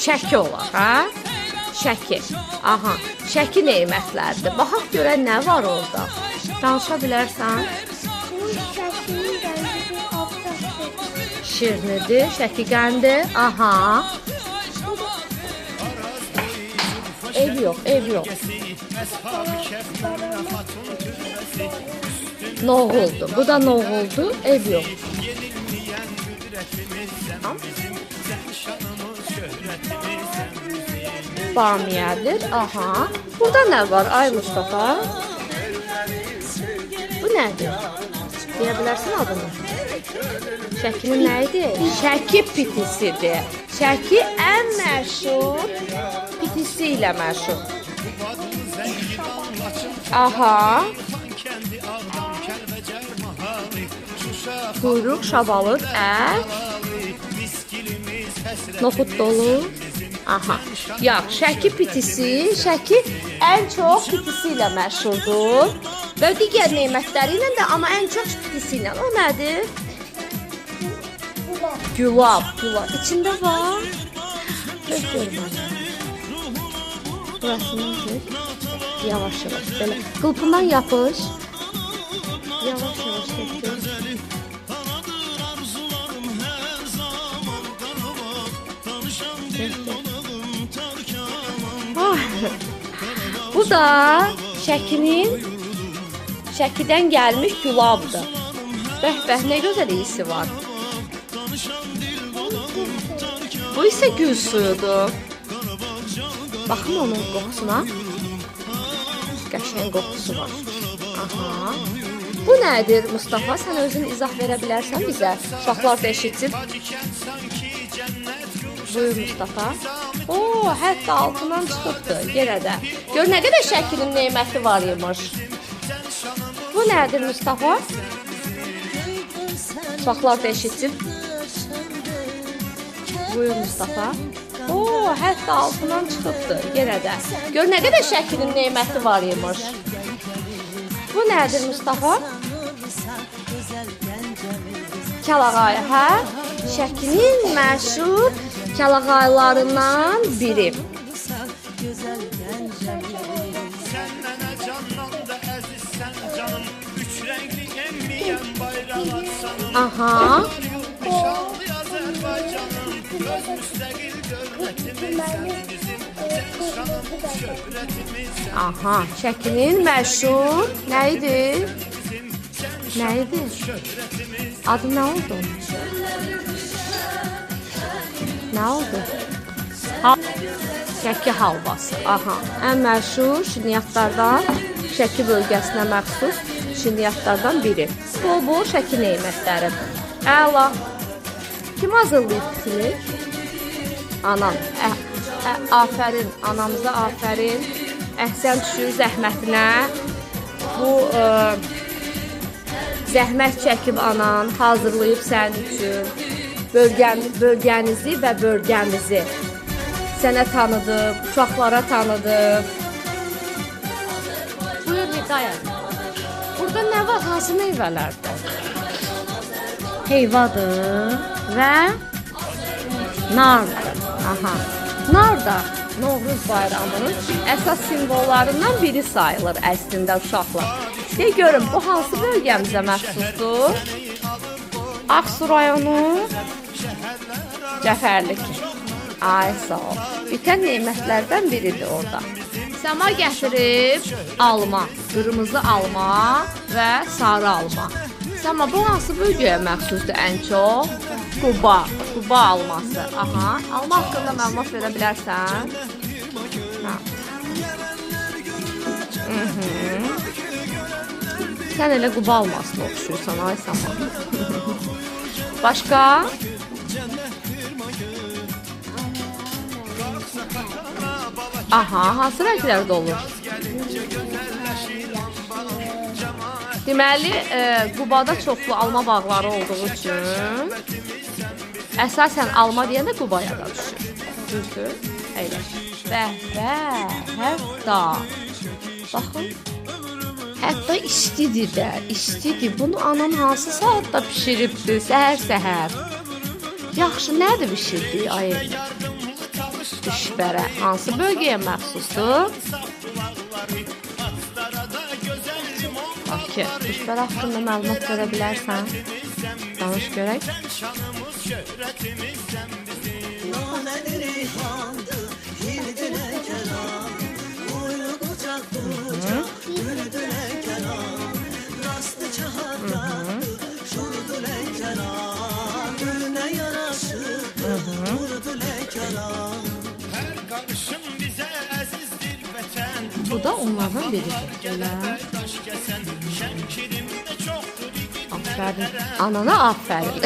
Şəki olar, hə? Şəki. Aha, Şəki nemətlərdir. Baxaq görək nə var orada. Danışa bilərsən? Şirnidir, Şəki qəndi. Aha. Ev yox, ev yox. Noğuldu. Bu da noğuldu, ev yox. Bamiyedir. Aha. Burada nə var ay Mustafa? Bu nədir? Deyə bilərsən adını? Şəkinin nə idi? Şəki pitisidir. Şəki ən məşhur pitisi ilə məşhur. Aha. Quyruq, şabalıq, ət. Noxud dolu. Aha. Yox, Şəki pitisi, Şəki ən çox pitisi ilə məşhurdur. Və digər nemətləri ilə də, amma ən çox pitisi ilə. O nədir? Gülab, gülab. İçində var. Öz görməyəm. Burasını gör. Yavaş yavaş. Belə. Qılpından yapış. Yavaş yavaş götür. Bu da Şəkidən gəlmiş gülabdır. Bəh, nə gözəl iyisi var. Bu isə gül suyudur. Baxın onun qoxusuna. Qəşəng qoxusu var. Aha. Bu nədir Mustafa? Sən özün izah verə bilərsən bizə? Uşaqlar da eşitsin. Buyur Mustafa. Oo, hətta altından çıxıbdır yenə də. Gör nə qədər Şəkinin neməti var imiş. Bu nədir Mustafa? Uşaqlar da eşitsin. Buyur Mustafa. Oo, hətta altından çıxıbdır yenə də. Gör nə qədər Şəkinin neməti var imiş. Bu nədir Mustafa? Kəlağayı, hə? Şəkinin məşhur kəlağaylarından biri. Aha. Aha, Şəkinin məşhur nə idi? Nə idi? Adı nə oldu? Nə oldu? Şəki halvası. Aha, ən məşhur şirniyyatlardan, Şəki bölgəsinə məxsus şirniyyatlardan biri. Bu Şəki nemətləri. Əla. Kim hazırlayıb pisini? Anam. Afərin, anamıza afərin. Əhsən düşür zəhmətinə. Bu zəhmət çəkib anan, hazırlayıb sənin üçün. Bölgənizi və bölgəmizi sənə tanıdıb, uşaqlara tanıdıb. Buyur Hidayət. Burada nə var? Hansı meyvələrdir? Heyvadır və nardır. Aha. Nar da Novruz bayramının əsas simvollarından biri sayılır əslində uşaqlar. Deyə görün, bu hansı bölgəmizə məxsusdur? Ağsu rayonu Cəfərlik. Ay sağ ol. Bitən nemətlərdən biridir orada. Səma gətirib alma, qırmızı alma və sarı alma. Səma, bu hansı bölgəyə məxsusdur ən çox? Quba alması. Aha. Alma haqqında məlumat verə bilərsən? Sən elə Quba almasına oxşuyursan, ay Səma. Başqa? Aha, hansı rənglərdə olur? Deməli, Qubada çoxlu alma bağları olduğu üçün əsasən alma deyəndə Qubaya da düşür. Düzdür? Elə. Hətta. Baxın. Hətta istidir də, istidir. Bunu anam hansı saatda pişiribdir, səhər-səhər. Yaxşı, nədir pişirdiyi ayı? Düşbərə hansı bölgəyə məxsusdur? Bakı. Düşbərə haqqında məlumat görə bilərsən? Danış görək. Bu da onlardan biridir. Elə. Aferin. Anana aferin.